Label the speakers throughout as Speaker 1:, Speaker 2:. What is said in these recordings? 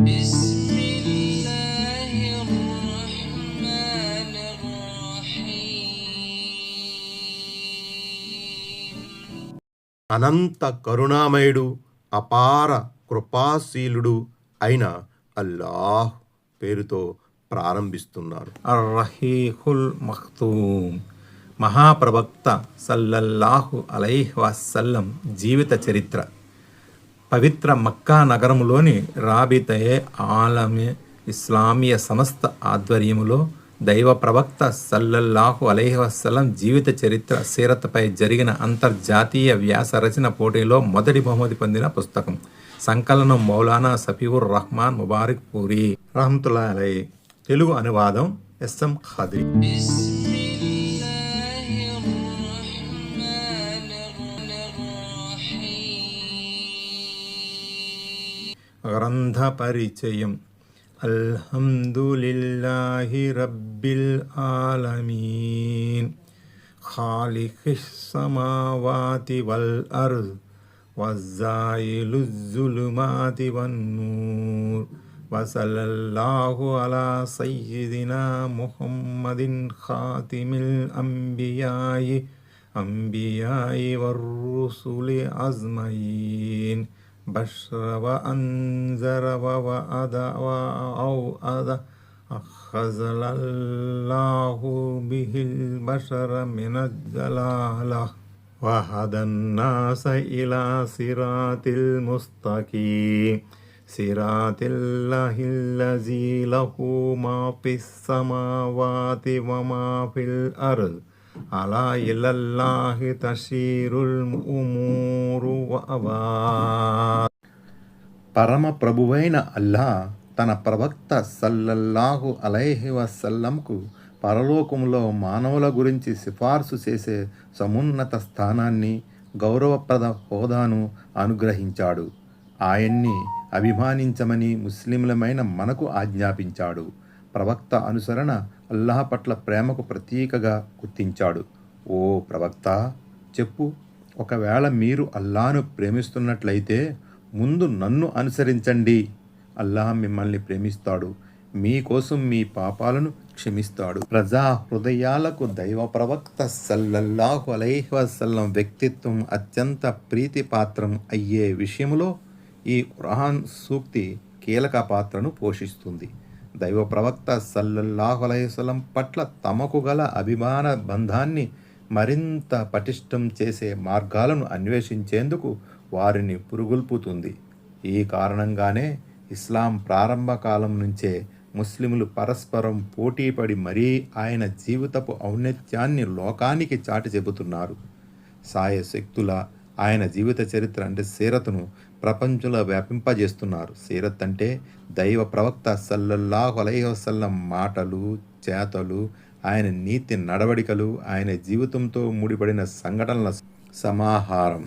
Speaker 1: بسم الله الرحمن الرحيم.
Speaker 2: అనంత కరుణామయుడు అపార కృపాశీలుడు అయిన అల్లాహ్ పేరుతో ప్రారంభిస్తున్నాను.
Speaker 3: అర్రహీఖుల్ మఖ్తూమ్. మహాప్రవక్త సల్లల్లాహు అలైహి వసల్లం జీవిత చరిత్ర. పవిత్ర మక్కా నగరములోని రాబితయే ఆలమే ఇస్లామీయ సంస్థ ఆధ్వర్యములో దైవ ప్రవక్త సల్లల్లాహు అలైహి వసల్లం జీవిత చరిత్ర సీరత్పై జరిగిన అంతర్జాతీయ వ్యాస రచన పోటీలో మొదటి బహుమతి పొందిన పుస్తకం. సంకలనం మౌలానా సఫీవుర్ రహమాన్ ముబారక్ పూరి రహమతుల్లాహి అలైహి. తెలుగు అనువాదం ఎస్ఎం ఖాద్రి. గ్రంథ పరిచయం. అల్హమ్దులిల్లాహి రబ్బిల్ ఆలమీన్ ఖాలిఖిస్ సమావాతి వల్ అర్ద్ వజ్జాయిలుజ్ జులుమాతి వన్నూర్ వసల్లల్లాహు అలా సయ్యిదినా ముహమ్మదిన్ ఖాతిమిల్ అంబియాయి వర్-రుసులి అజ్మయీన్ బష్ర వఅన్జర వవఅద వఅవ్అద అఖజలల్లాహు బిహిల్ బషర మినజ్ జలాలహ్ వహదన్నాస ఇలా సిరాతిల్ ముస్తకీమ్ సిరాతిల్లహిల్లజీ లహు మా ఫిస్ సమావాతి వమా ఫిల్ అర్ద్ అలా ఇలల్లాహి తసీరుల్ ఉమూరు వఅబాద్.
Speaker 2: పరమ ప్రభువైన అల్లాహ్ తన ప్రవక్త సల్లల్లాహు అలైహి వసల్లంకు పరలోకంలో మానవుల గురించి సిఫార్సు చేసే సమున్నత స్థానాన్ని, గౌరవప్రద హోదాను అనుగ్రహించాడు. ఆయన్ని అభిమానించమని ముస్లింలమైన మనకు ఆజ్ఞాపించాడు. ప్రవక్త అనుసరణ అల్లాహ్ పట్ల ప్రేమకు ప్రతీకగా గుర్తించాడు. ఓ ప్రవక్త, చెప్పు, ఒకవేళ మీరు అల్లాహ్ను ప్రేమిస్తున్నట్లయితే ముందు నన్ను అనుసరించండి. అల్లాహ్ మిమ్మల్ని ప్రేమిస్తాడు, మీకోసం మీ పాపాలను క్షమిస్తాడు. ప్రజా హృదయాలకు దైవ ప్రవక్త సల్లల్లాహు అలైహి వసల్లం వ్యక్తిత్వం అత్యంత ప్రీతిపాత్రం అయ్యే విషయంలో ఈ ఖురాన్ సూక్తి కీలక పాత్రను పోషిస్తుంది. దైవ ప్రవక్త సల్లల్లాహు అలైహి వసల్లం పట్ల తమకు గల అభిమాన బంధాన్ని మరింత పటిష్టం చేసే మార్గాలను అన్వేషించేందుకు వారిని పురుగొల్పుతుంది. ఈ కారణంగానే ఇస్లాం ప్రారంభ కాలం నుంచే ముస్లిములు పరస్పరం పోటీపడి మరీ ఆయన జీవితపు ఔన్నత్యాన్ని లోకానికి చాటి చెబుతున్నారు. సాయశక్తుల ఆయన జీవిత చరిత్ర అంటే సీరత్ను ప్రపంచంలో వ్యాపింపజేస్తున్నారు. సీరత్ అంటే దైవ ప్రవక్త సల్లల్లాహు అలైహి వసల్లం మాటలు, చేతలు, ఆయన నీతి నడవడికలు, ఆయన జీవితంతో ముడిపడిన సంఘటనల సమాహారం.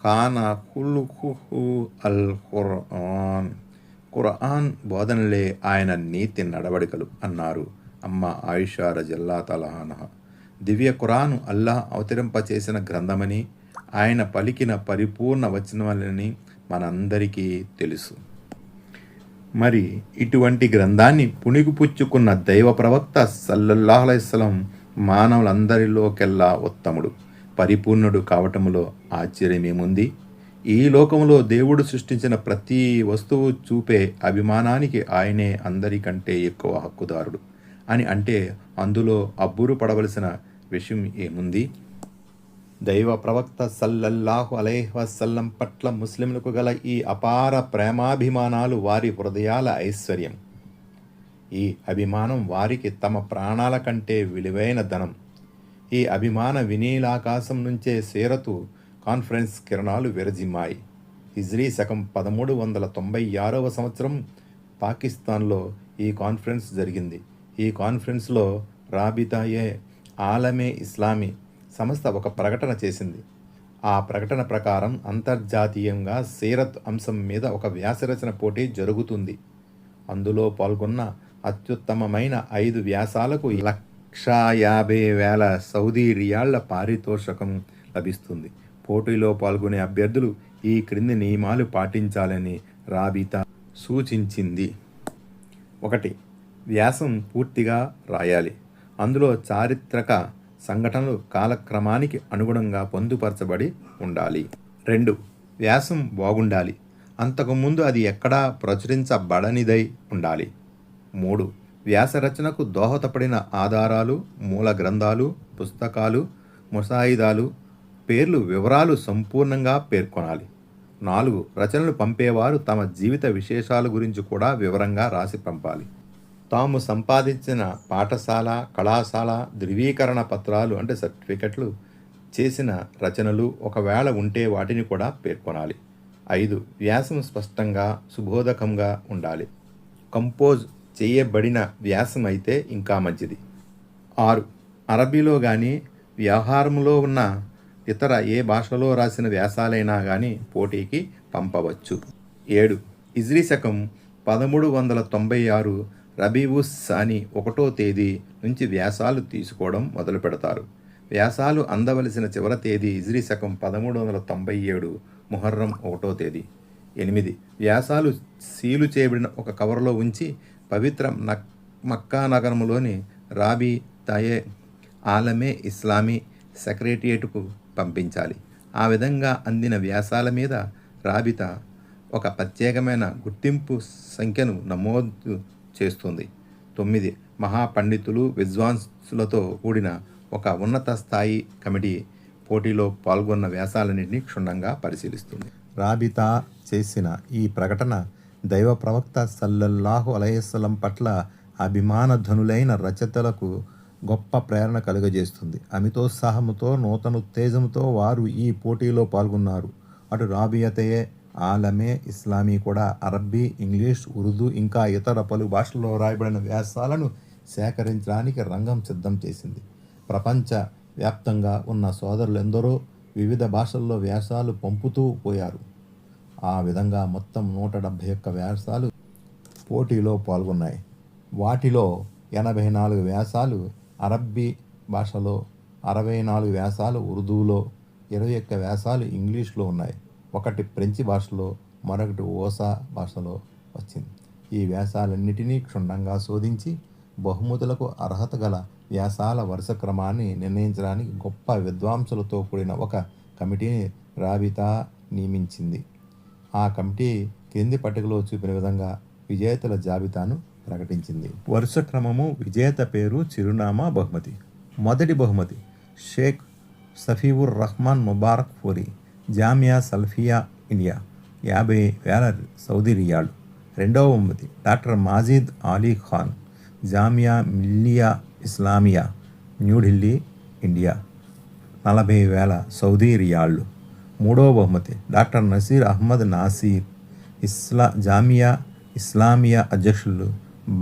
Speaker 2: ఖాన ఖులుఖుహు అల్ ఖుర్ఆన్. ఖుర్ఆన్ బోధనలే ఆయన నీతి నడవడికలు అన్నారు అమ్మ ఆయిషా రజల్లాహు తఆలా అన్హా. దివ్య ఖురాను అల్లాహ్ అవతరింపచేసిన గ్రంథమని, ఆయన పలికిన పరిపూర్ణ వచనమని మనందరికీ తెలుసు. మరి ఇటువంటి గ్రంథాన్ని పుణికిపుచ్చుకున్న దైవ ప్రవక్త సల్లల్లాహు అలైహి వసల్లం మానవులందరిలోకెల్లా ఉత్తముడు, పరిపూర్ణుడు కావటంలో ఆశ్చర్యమేముంది? ఈ లోకంలో దేవుడు సృష్టించిన ప్రతి వస్తువు చూపే అభిమానానికి ఆయనే అందరికంటే ఎక్కువ హక్కుదారుడు అని అంటే అందులో అబ్బురు పడవలసిన విషయం ఏముంది? దైవ ప్రవక్త సల్లల్లాహు అలైహి వసల్లం పట్ల ముస్లింలకు గల ఈ అపార ప్రేమాభిమానాలు వారి హృదయాల ఐశ్వర్యం. ఈ అభిమానం వారికి తమ ప్రాణాల కంటే విలువైన ధనం. ఈ అభిమాన వినీలాకాశం నుంచే సీరతు కాన్ఫరెన్స్ కిరణాలు విరజిమ్మాయి. హిజ్రీ శకం 1396వ సంవత్సరం పాకిస్తాన్లో ఈ కాన్ఫరెన్స్ జరిగింది. ఈ కాన్ఫరెన్స్లో రాబితాయే ఆలమే ఇస్లామీ సంస్థ ఒక ప్రకటన చేసింది. ఆ ప్రకటన ప్రకారం అంతర్జాతీయంగా సీరత్ అంశం మీద ఒక వ్యాసరచన పోటీ జరుగుతుంది. అందులో పాల్గొన్న అత్యుత్తమమైన 5 వ్యాసాలకు 1,50,000 సౌదీ రియాళ్ల పారితోషికం లభిస్తుంది. పోటీలో పాల్గొనే అభ్యర్థులు ఈ క్రింది నియమాలు పాటించాలని రాబితా సూచించింది. 1. వ్యాసం పూర్తిగా రాయాలి. అందులో చారిత్రక సంఘటనలు కాలక్రమానికి అనుగుణంగా పొందుపరచబడి ఉండాలి. 2. వ్యాసం బాగుండాలి. అంతకుముందు అది ఎక్కడా ప్రచురించబడనిదై ఉండాలి. 3. వ్యాసరచనకు దోహదపడిన ఆధారాలు, మూల గ్రంథాలు, పుస్తకాలు, ముసాయిదాలు, పేర్లు, వివరాలు సంపూర్ణంగా పేర్కొనాలి. 4. రచనలు పంపేవారు తమ జీవిత విశేషాల గురించి కూడా వివరంగా రాసి పంపాలి. తాము సంపాదించిన పాఠశాల, కళాశాల ధృవీకరణ పత్రాలు అంటే సర్టిఫికెట్లు, చేసిన రచనలు ఒకవేళ ఉంటే వాటిని కూడా పేర్కొనాలి. 5. వ్యాసం స్పష్టంగా సుబోధకంగా ఉండాలి. కంపోజ్ చేయబడిన వ్యాసం అయితే ఇంకా మంచిది. 6. అరబీలో కానీ వ్యవహారంలో ఉన్న ఇతర ఏ భాషలో రాసిన వ్యాసాలైనా కానీ పోటీకి పంపవచ్చు. 7. హిజ్రీ శకం 1396 రబీవుస్ సాని 1వ తేదీ నుంచి వ్యాసాలు తీసుకోవడం మొదలు పెడతారు. వ్యాసాలు అందవలసిన చివరి తేదీ హిజ్రీ శకం 1397 ముహర్రం 1వ తేదీ. 8. వ్యాసాలు సీలు చేయబడిన ఒక కవర్లో ఉంచి పవిత్ర మక్కా నగరంలోని రాబీ తయే ఆలమే ఇస్లామీ సెక్రటేరియట్కు పంపించాలి. ఆ విధంగా అందిన వ్యాసాల మీద రాబితా ఒక ప్రత్యేకమైన గుర్తింపు సంఖ్యను నమోదు చేస్తుంది. 9. మహాపండితులు, విద్వాంసులతో కూడిన ఒక ఉన్నత స్థాయి కమిటీ పోటీలో పాల్గొన్న వ్యాసాలన్నింటినీ క్షుణ్ణంగా పరిశీలిస్తుంది. రాబితా చేసిన ఈ ప్రకటన దైవ ప్రవక్త సల్లల్లాహు అలైహిస్సలం పట్ల అభిమానధనులైన రచయితలకు గొప్ప ప్రేరణ కలుగజేస్తుంది. అమితోత్సాహంతో, నూతన ఉత్తేజంతో వారు ఈ పోటీలో పాల్గొన్నారు. అటు రాబియతయే ఆలమే ఇస్లామీ కూడా అరబ్బీ, ఇంగ్లీష్, ఉర్దూ ఇంకా ఇతర పలు భాషల్లో రాయబడిన వ్యాసాలను సేకరించడానికి రంగం సిద్ధం చేసింది. ప్రపంచ వ్యాప్తంగా ఉన్న సోదరులెందరో వివిధ భాషల్లో వ్యాసాలు పంపుతూ పోయారు. ఆ విధంగా మొత్తం 171 వ్యాసాలు పోటీలో పాల్గొన్నాయి. వాటిలో 84 వ్యాసాలు అరబ్బీ భాషలో, 64 వ్యాసాలు ఉర్దూలో, 21 వ్యాసాలు ఇంగ్లీష్లో ఉన్నాయి. ఒకటి ఫ్రెంచి భాషలో, మరొకటి ఓసా భాషలో వచ్చింది. ఈ వ్యాసాలన్నిటినీ క్షుణ్ణంగా శోధించి బహుమతులకు అర్హత గల వ్యాసాల వరుస క్రమాన్ని నిర్ణయించడానికి గొప్ప విద్వాంసులతో కూడిన ఒక కమిటీని రాబితా నియమించింది. ఆ కమిటీ క్రింది పట్టికలో చూపిన విధంగా విజేతల జాబితాను ప్రకటించింది. వరుస క్రమము, విజేత పేరు, చిరునామా, బహుమతి. మొదటి బహుమతి Sheikh Safiur Rahman Mubarakpuri, Jamia Salafia India, 50,000 Saudi రియాలు. రెండవ బహుమతి doctor Majid Ali Khan, Jamia Millia Islamia, New Delhi, India, 40,000 Saudi రియాళ్ళు. మూడవ బహుమతి డాక్టర్ నసీర్ అహ్మద్ నాసీర్, జామియా ఇస్లామియా అధ్యక్షులు,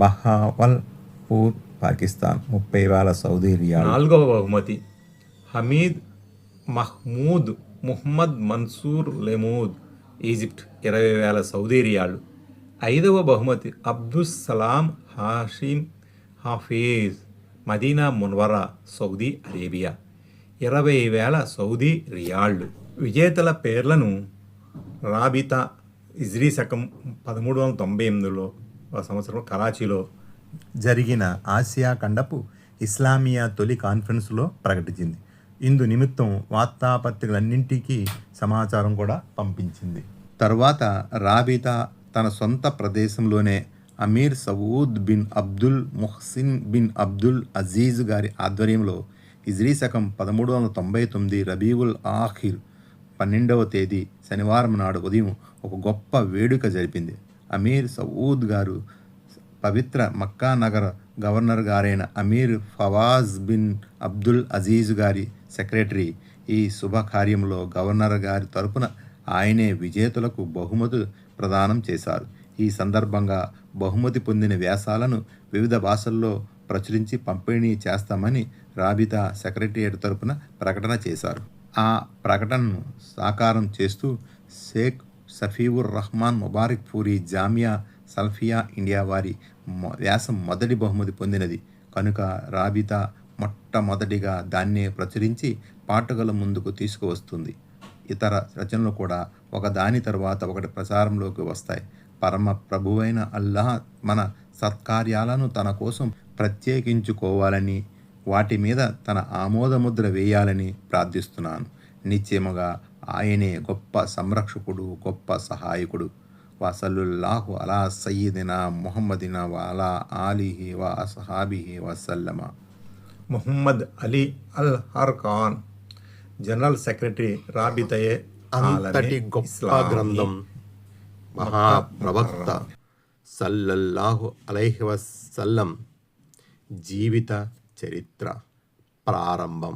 Speaker 2: బహావల్పూర్, పాకిస్తాన్, 30,000 సౌదీ రియాలు.
Speaker 3: నాలుగవ బహుమతి హమీద్ మహ్మూద్ ముహమ్మద్ మన్సూర్ లెమూద్, ఈజిప్ట్, 20,000 సౌదీ రియాళ్ళు. ఐదవ బహుమతి Abdussalam Hashim Hafiz, Madinah Munawwarah, Saudi Arabia, 20,000 Saudi రియాళ్ళు. విజేతల పేర్లను రాబితా హిజ్రీ శకం 1398లో సంవత్సరం కరాచీలో
Speaker 2: జరిగిన ఆసియా ఖండపు ఇస్లామియా తొలి కాన్ఫరెన్స్లో ప్రకటించింది. ఇందు నిమిత్తం వార్తాపత్రికలన్నింటికీ సమాచారం కూడా పంపించింది. తరువాత రాబితా తన సొంత ప్రదేశంలోనే Amir Saud bin Abdul Muhsin bin Abdul Aziz గారి ఆధ్వర్యంలో హిజ్రీ శకం 1399 రబీవుల్ ఆఖిర్ 12వ తేదీ శనివారం నాడు ఉదయం ఒక గొప్ప వేడుక జరిపింది. అమీర్ సవూద్ గారు పవిత్ర మక్కా నగర గవర్నర్ గారైన Amir Fawaz bin Abdul Aziz గారి సెక్రటరీ. ఈ శుభకార్యంలో గవర్నర్ గారి తరపున ఆయనే విజేతలకు బహుమతులు ప్రదానం చేశారు. ఈ సందర్భంగా బహుమతి పొందిన వ్యాసాలను వివిధ భాషల్లో ప్రచురించి పంపిణీ చేస్తామని రాబితా సెక్రటరియట్ తరపున ప్రకటన చేశారు. ఆ ప్రకటనను సాకారం చేస్తూ షేక్ సఫీవుర్ రహమాన్ ముబారక్ పూరి, జామియా సల్ఫియా ఇండియా వారి వ్యాసం మొదటి బహుమతి పొందినది కనుక రాబితా మొట్టమొదటిగా దాన్నే ప్రచురించి పాఠకుల ముందుకు తీసుకువస్తుంది. ఇతర రచనలు కూడా ఒక దాని తర్వాత ఒకటి ప్రచారంలోకి వస్తాయి. పరమ ప్రభువైన అల్లాహ్ మన సత్కార్యాలను తన కోసం ప్రత్యేకించుకోవాలని, వాటి మీద తన ఆమోదముద్ర వేయాలని ప్రార్థిస్తున్నాను. నిశ్చయముగా ఆయనే గొప్ప సంరక్షకుడు, గొప్ప సహాయకుడు. వసల్లుల్లాహు అలా సయ్యిదినా ముహమ్మదిన వఅలా ఆలిహి వ అస్హాబిహి వసల్లమ.
Speaker 3: ముహమ్మద్ అలీ అల్ హర్ఖాన్, జనరల్ సెక్రటరీ రాబితయే
Speaker 4: అంతటి గొప్ప గ్రంథం మహాప్రవక్త సల్లల్లాహు అలైహి వసల్లం జీవిత చరిత్ర ప్రారంభం.